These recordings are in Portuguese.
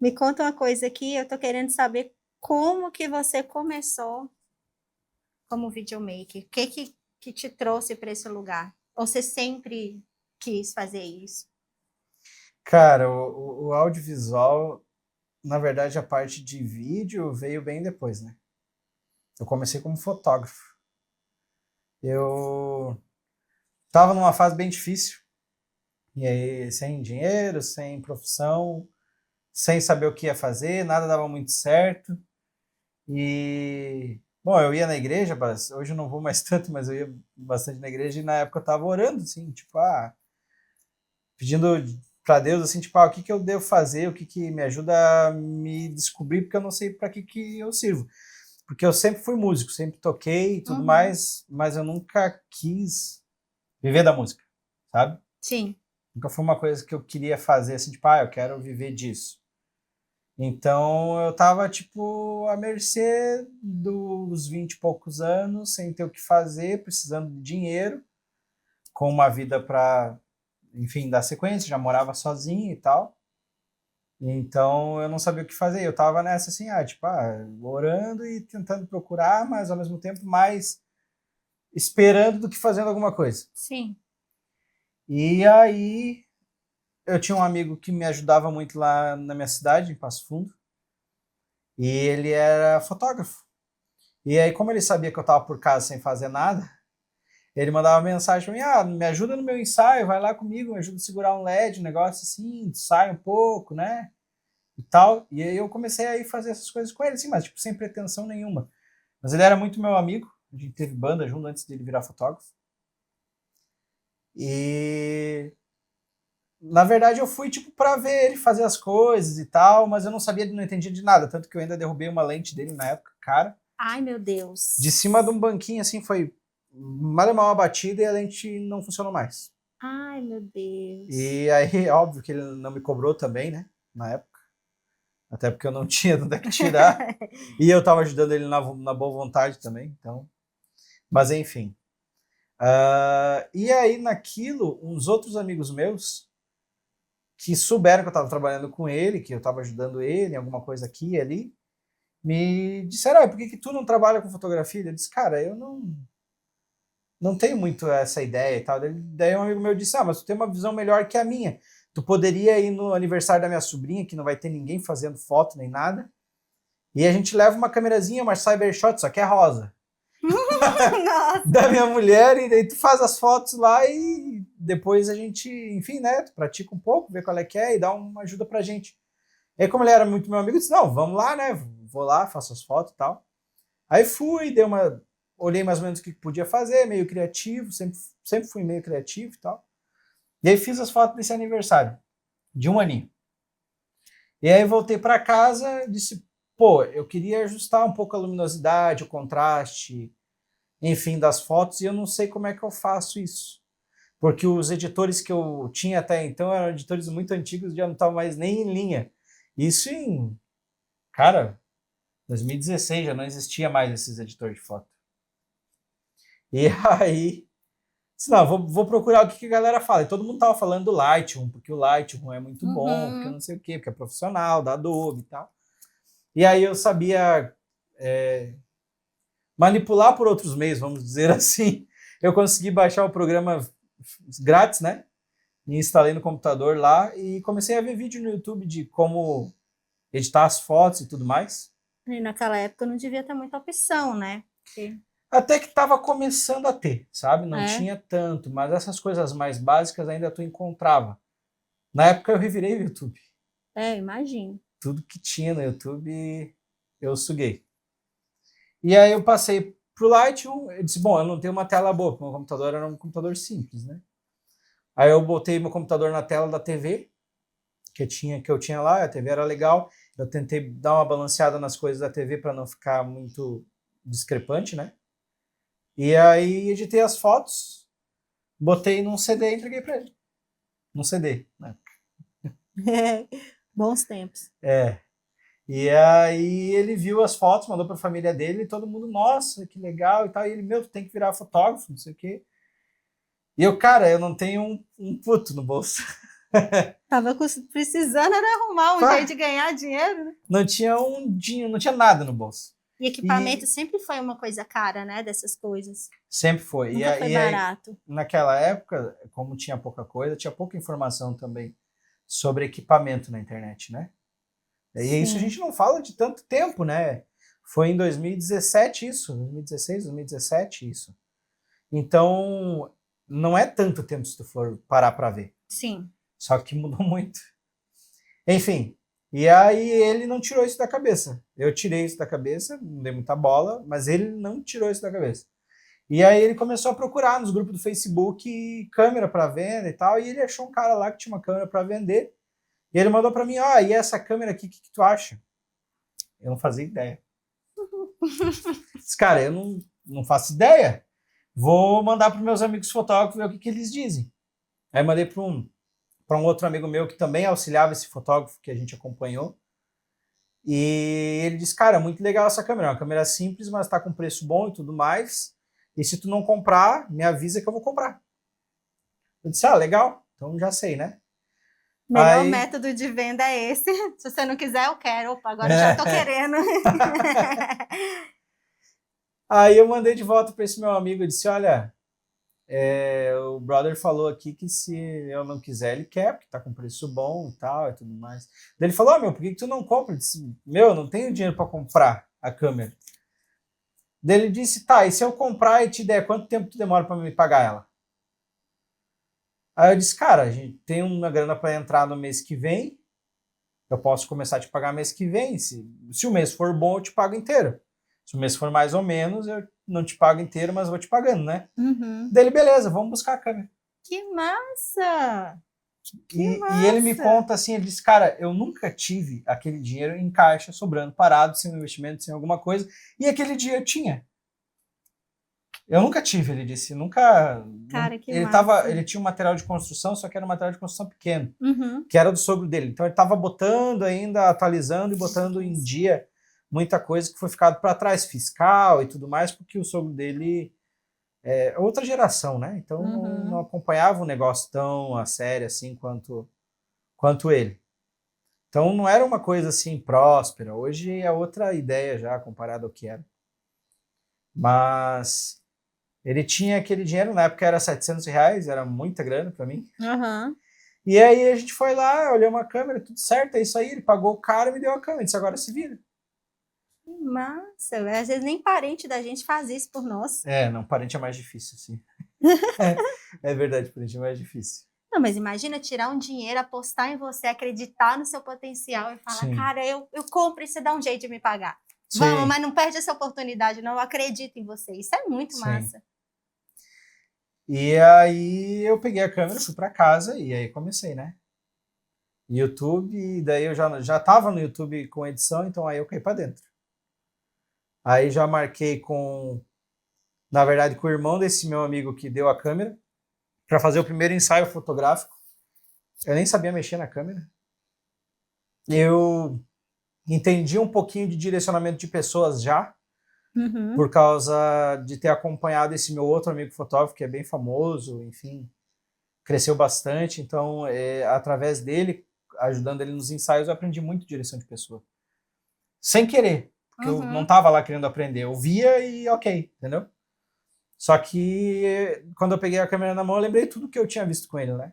Me conta uma coisa aqui, eu tô querendo saber como que você começou como videomaker. O que te trouxe para esse lugar? Ou você sempre quis fazer isso? Cara, o audiovisual, na verdade, a parte de vídeo veio bem depois, né? Eu comecei como fotógrafo. Eu tava numa fase bem difícil, e aí sem dinheiro, sem profissão, sem saber o que ia fazer, nada dava muito certo. E, bom, eu ia na igreja, mas hoje eu não vou mais tanto, mas eu ia bastante na igreja, e na época eu tava orando, assim, tipo, pedindo para Deus, assim, tipo, o que que eu devo fazer, o que que me ajuda a me descobrir, porque eu não sei para que eu sirvo. Porque eu sempre fui músico, sempre toquei e tudo Uhum. mais, mas eu nunca quis viver da música, sabe? Sim. Nunca foi uma coisa que eu queria fazer, assim, tipo, eu quero viver disso. Então eu tava, tipo, à mercê dos 20 e poucos anos, sem ter o que fazer, precisando de dinheiro, com uma vida para, enfim, dar sequência, já morava sozinho e tal. Então eu não sabia o que fazer. Eu tava nessa assim, tipo, orando e tentando procurar, mas ao mesmo tempo mais esperando do que fazendo alguma coisa. Sim. E aí eu tinha um amigo que me ajudava muito lá na minha cidade, em Passo Fundo, e ele era fotógrafo. E aí, como ele sabia que eu tava por casa sem fazer nada, ele mandava mensagem pra mim, me ajuda no meu ensaio, vai lá comigo, me ajuda a segurar um LED, um negócio assim, sai um pouco, né? E tal. E aí eu comecei a ir fazer essas coisas com ele, assim, mas tipo, sem pretensão nenhuma. Mas ele era muito meu amigo, a gente teve banda junto antes dele virar fotógrafo. E na verdade eu fui tipo pra ver ele fazer as coisas e tal, mas eu não sabia, não entendia de nada, tanto que eu ainda derrubei uma lente dele na época, cara. Ai, meu De Deus. cima de um banquinho assim foi mal e mal abatida e a lente não funcionou mais. Ai, meu Deus. E aí, óbvio que ele não me cobrou também, né, na época, até porque eu não tinha onde é que tirar. E eu tava ajudando ele na boa vontade também, então. Mas enfim. E aí, naquilo, uns outros amigos meus que souberam que eu estava trabalhando com ele, que eu estava ajudando ele em alguma coisa aqui e ali, me disseram, por que tu não trabalha com fotografia? Eu disse, cara, eu não tenho muito essa ideia e tal. Daí um amigo meu disse, mas tu tem uma visão melhor que a minha. Tu poderia ir no aniversário da minha sobrinha, que não vai ter ninguém fazendo foto nem nada, e a gente leva uma câmerazinha, uma Cybershot, só que é rosa, da Nossa. minha mulher, e daí tu faz as fotos lá e depois a gente, enfim, né, tu pratica um pouco, vê qual é que é e dá uma ajuda pra gente. E aí, como ele era muito meu amigo, eu disse, não, vamos lá, né, vou lá, faço as fotos e tal. Aí fui, olhei mais ou menos o que podia fazer, meio criativo, sempre fui meio criativo e tal. E aí fiz as fotos desse aniversário, de um aninho. E aí voltei para casa, disse, pô, eu queria ajustar um pouco a luminosidade, o contraste, enfim, das fotos, e eu não sei como é que eu faço isso. Porque os editores que eu tinha até então eram editores muito antigos, já não estavam mais nem em linha. Isso cara, 2016 já não existia mais esses editores de foto. E aí, disse, não, vou procurar o que a galera fala. E todo mundo tava falando do Lightroom, porque o Lightroom é muito bom, porque Uhum. não sei o quê, porque é profissional, da Adobe e tal. E aí eu sabia manipular por outros meios, vamos dizer assim. Eu consegui baixar o programa grátis, né? E instalei no computador lá e comecei a ver vídeo no YouTube de como editar as fotos e tudo mais. E naquela época não devia ter muita opção, né? Porque- Até que estava começando a ter, sabe? Não É, tinha tanto, mas essas coisas mais básicas ainda tu encontrava. Na época eu revirei o YouTube. imagino. Tudo que tinha no YouTube eu suguei. E aí eu passei pro Lightroom, eu disse, bom, eu não tenho uma tela boa, porque meu computador era um computador simples, né? Aí eu botei meu computador na tela da TV, que eu tinha lá, a TV era legal. Eu tentei dar uma balanceada nas coisas da TV para não ficar muito discrepante, né? E aí editei as fotos, botei num CD e entreguei para ele. Num CD, né? Bons tempos. É. E aí ele viu as fotos, mandou para a família dele e todo mundo, nossa, que legal e tal. E ele, meu, tu tem que virar fotógrafo, não sei o quê. E eu, cara, eu não tenho um puto no bolso. Tava precisando era arrumar um Pá. jeito de ganhar dinheiro, né? Não tinha um dinheiro, não tinha nada no bolso. E equipamento sempre foi uma coisa cara, né? Dessas coisas. Sempre foi. Nunca foi E aí, barato. naquela época, como tinha pouca coisa, tinha pouca informação também sobre equipamento na internet, né? E isso a gente não fala de tanto tempo, né? Foi em 2017 isso, 2016, 2017 isso. Então, não é tanto tempo se tu for parar para ver. Sim. Só que mudou muito. Enfim, e aí ele não tirou isso da cabeça. Eu tirei isso da cabeça, não dei muita bola, mas ele não tirou isso da cabeça. E aí ele começou a procurar nos grupos do Facebook câmera para venda e tal, e ele achou um cara lá que tinha uma câmera para vender. E ele mandou para mim, e essa câmera aqui, o que tu acha? Eu não fazia ideia. Disse, cara, eu não faço ideia. Vou mandar para meus amigos fotógrafos ver o que eles dizem. Aí mandei para um outro amigo meu que também auxiliava esse fotógrafo que a gente acompanhou. E ele disse, cara, muito legal essa câmera. É uma câmera simples, mas está com preço bom e tudo mais. E se tu não comprar, me avisa que eu vou comprar. Eu disse, legal. Então já sei, né? Melhor método de venda é esse. Se você não quiser, eu quero. Opa, agora eu já tô querendo. Aí eu mandei de volta para esse meu amigo e disse, olha, o brother falou aqui que se eu não quiser, ele quer, porque tá com preço bom e tal e tudo mais. Daí ele falou, por que tu não compra? Eu disse, eu não tenho dinheiro para comprar a câmera. Daí ele disse, tá, e se eu comprar e te der, quanto tempo tu demora para me pagar ela? Aí eu disse, cara, a gente tem uma grana para entrar no mês que vem, eu posso começar a te pagar mês que vem, se o mês for bom, eu te pago inteiro. Se o mês for mais ou menos, eu não te pago inteiro, mas vou te pagando, né? Uhum. Daí ele, beleza, vamos buscar a câmera. Que massa! E ele me conta assim, ele disse, cara, eu nunca tive aquele dinheiro em caixa, sobrando, parado, sem investimento, sem alguma coisa, e aquele dia eu tinha. Eu nunca tive, ele disse, nunca... Cara, que massa. Ele tinha um material de construção, só que era um material de construção pequeno, uhum. que era do sogro dele. Então ele estava botando ainda, atualizando e botando em dia muita coisa que foi ficado para trás, fiscal e tudo mais, porque o sogro dele é outra geração, né? Então não acompanhava o negócio tão a sério assim quanto ele. Então não era uma coisa assim próspera. Hoje é outra ideia já comparado ao que era. Mas ele tinha aquele dinheiro, na época era R$700, era muita grana para mim. Uhum. E aí a gente foi lá, olhou uma câmera, tudo certo, é isso aí. Ele pagou o cara e me deu a câmera. Disse, agora se vira. Massa, às vezes nem parente da gente faz isso por nós. Não, parente é mais difícil, sim. É verdade, parente é mais difícil. Não, mas imagina tirar um dinheiro, apostar em você, acreditar no seu potencial e falar, cara, eu compro e você dá um jeito de me pagar. Sim. Vamos, mas não perde essa oportunidade, não, eu acredito em você. Isso é muito massa. E aí eu peguei a câmera, fui para casa e aí comecei, né? YouTube, e daí eu já tava no YouTube com edição, então aí eu caí para dentro. Aí já marquei na verdade, com o irmão desse meu amigo que deu a câmera, para fazer o primeiro ensaio fotográfico. Eu nem sabia mexer na câmera. Eu entendi um pouquinho de direcionamento de pessoas já, por causa de ter acompanhado esse meu outro amigo fotógrafo, que é bem famoso, enfim, cresceu bastante. Então, através dele, ajudando ele nos ensaios, eu aprendi muito direção de pessoa. Sem querer, porque eu não estava lá querendo aprender. Eu via e ok, entendeu? Só que quando eu peguei a câmera na mão, eu lembrei tudo que eu tinha visto com ele, né?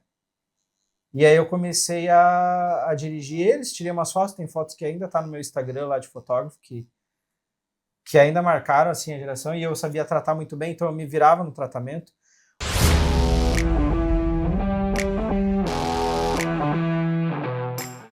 E aí eu comecei a dirigir eles, tirei umas fotos, tem fotos que ainda tá no meu Instagram lá de fotógrafo, que ainda marcaram assim a geração, e eu sabia tratar muito bem, então eu me virava no tratamento.